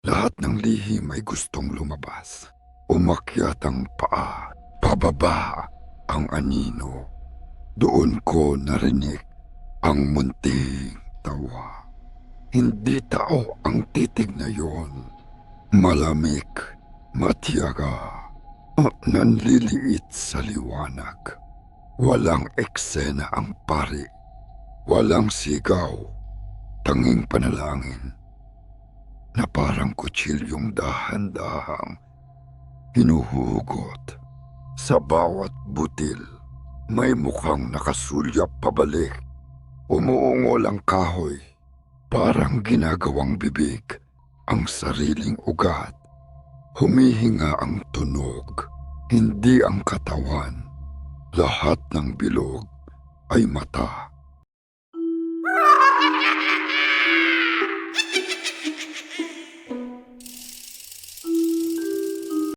Lahat ng lihim ay gustong lumabas. Umakyat ang paa, pababa ang anino. Doon ko narinig ang munting tawa. Hindi tao ang titig na yon. Malamig, matiyaga, at nanliliit sa liwanag. Walang eksena ang pari. Walang sigaw. Tanging panalangin na parang kutsilyong dahan-dahang hinuhugot. Sa bawat butil, may mukhang nakasulyap pabalik. Umuungol ang kahoy. Parang ginagawang bibig ang sariling ugat. Humihinga ang tunog, hindi ang katawan. Lahat ng bilog ay mata.